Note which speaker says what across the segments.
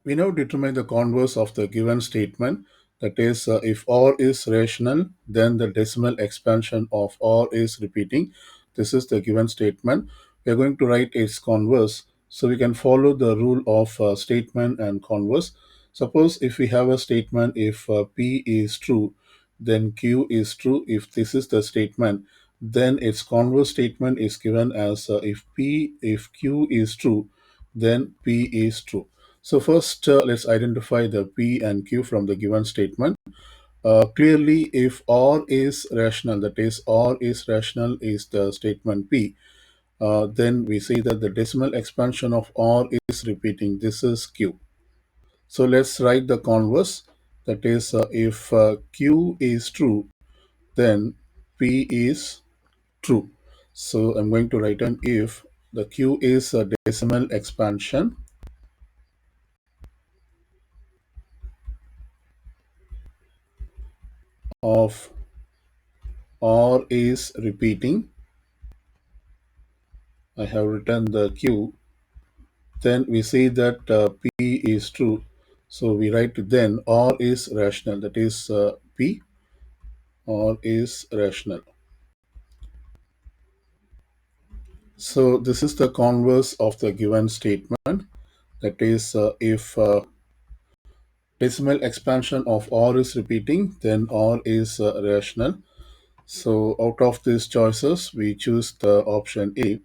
Speaker 1: We now determine the converse of the given statement. That is, if R is rational, then the decimal expansion of R is repeating. This is the given statement. We are going to write its converse. So we can follow the rule of statement and converse. Suppose if we have a statement, if P is true, then Q is true. If this is the statement, then its converse statement is given as if Q is true, then P is true. So first, let's identify the P and Q from the given statement. Clearly, if R is rational, that is, R is rational is the statement P, then we say that the decimal expansion of R is repeating. This is Q. So let's write the converse. That is, if Q is true, then P is true. So I'm going to write an if the Q is a decimal expansion of R is repeating. I have written the Q. Then we say that P is true. So we write then R is rational. That is P, R is rational. So this is the converse of the given statement. That is, if decimal expansion of R is repeating, then R is rational. So out of these choices, we choose the option A.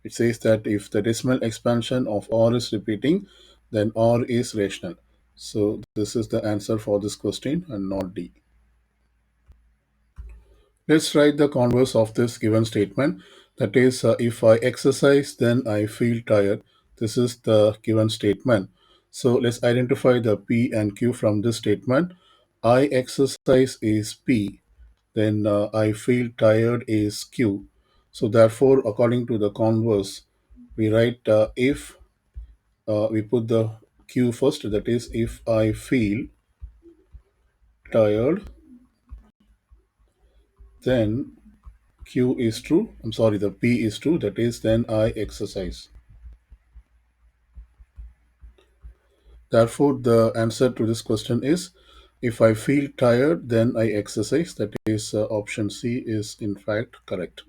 Speaker 1: It says that if the decimal expansion of R is repeating, then R is rational. So this is the answer for this question and not D. Let's write the converse of this given statement. That is, if I exercise, then I feel tired. This is the given statement. So let's identify the P and Q from this statement. I exercise is P, then I feel tired is Q. So therefore, according to the converse, we write if we put the Q first, that is, if I feel tired, then Q is true. I'm sorry, the P is true, that is, then I exercise. Therefore, the answer to this question is if I feel tired, then I exercise. That is, option C is in fact correct.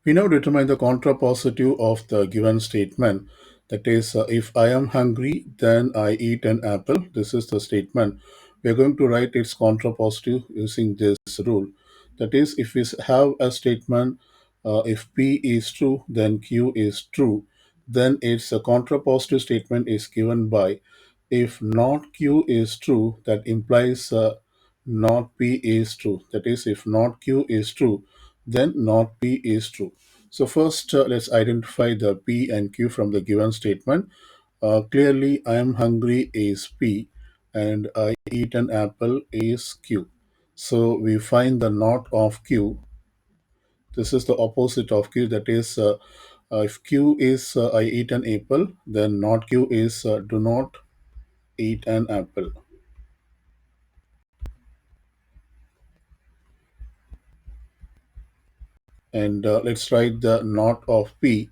Speaker 1: We now determine the contrapositive of the given statement. That is, if I am hungry, then I eat an apple. This is the statement. We are going to write its contrapositive using this rule. That is, if we have a statement, if P is true, then Q is true, then its a contrapositive statement is given by if not Q is true, that implies not P is true. That is, if not Q is true, then not P is true. So first, let's identify the P and Q from the given statement. Clearly, I am hungry is P and I eat an apple is Q. So we find the not of Q. This is the opposite of Q. That is, if Q is I eat an apple, then not Q is do not eat an apple. And let's write the not of P.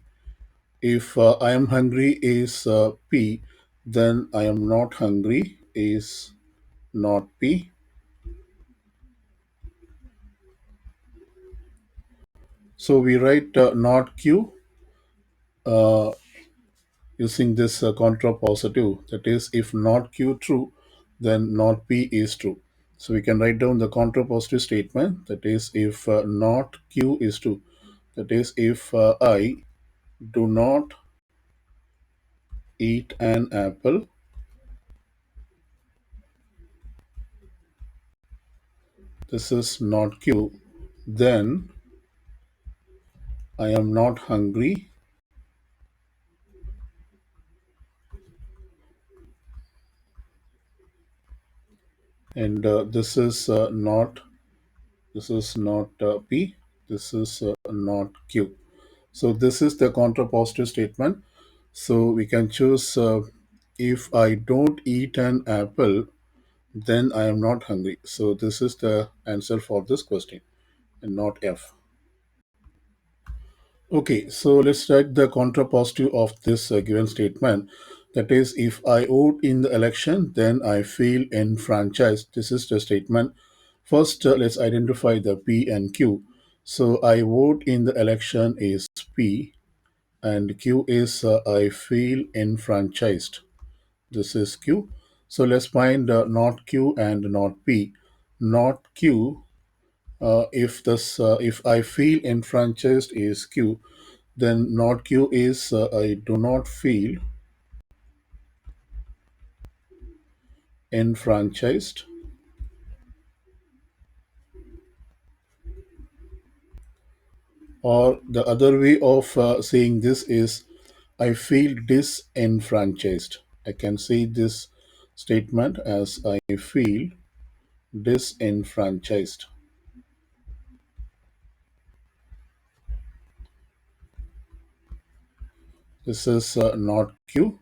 Speaker 1: If I am hungry is P, then I am not hungry is not P. So we write not Q uh, using this contrapositive. That is, if not Q true, then not P is true. So we can write down the contrapositive statement. That is, if not Q is true. That is, if I do not eat an apple, this is not Q, then I am not hungry and this is not P, this is not Q. So this is the contrapositive statement. So we can choose if I don't eat an apple, then I am not hungry. So this is the answer for this question and not F. Okay, so let's write the contrapositive of this given statement. That is, if I vote in the election, then I feel enfranchised. This is the statement. First, let's identify the P and Q. So I vote in the election is P, and Q is I feel enfranchised. This is Q. So let's find not Q and not P. Not Q. If I feel enfranchised is Q, then not Q is I do not feel enfranchised. Or the other way of saying this is I feel disenfranchised. I can say this statement as I feel disenfranchised. This is not Q.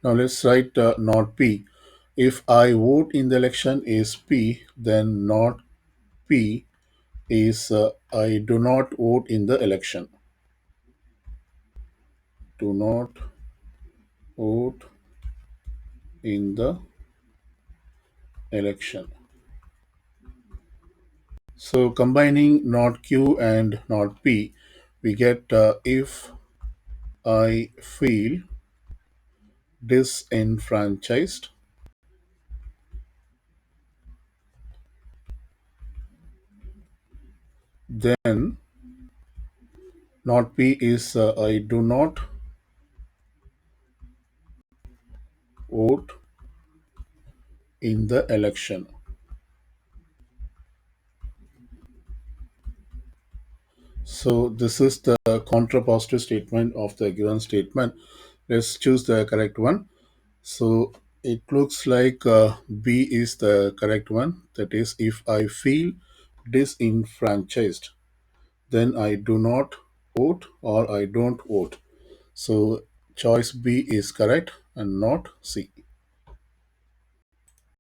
Speaker 1: Now let's write not P. If I vote in the election is P, then not P is I do not vote in the election. Do not vote in the election. So combining not Q and not P, we get if I feel disenfranchised, then not P is I do not vote in the election. So this is the contrapositive statement of the given statement. Let's choose the correct one. So it looks like B is the correct one. That is, if I feel disenfranchised, then I do not vote or I don't vote. So choice B is correct and not C.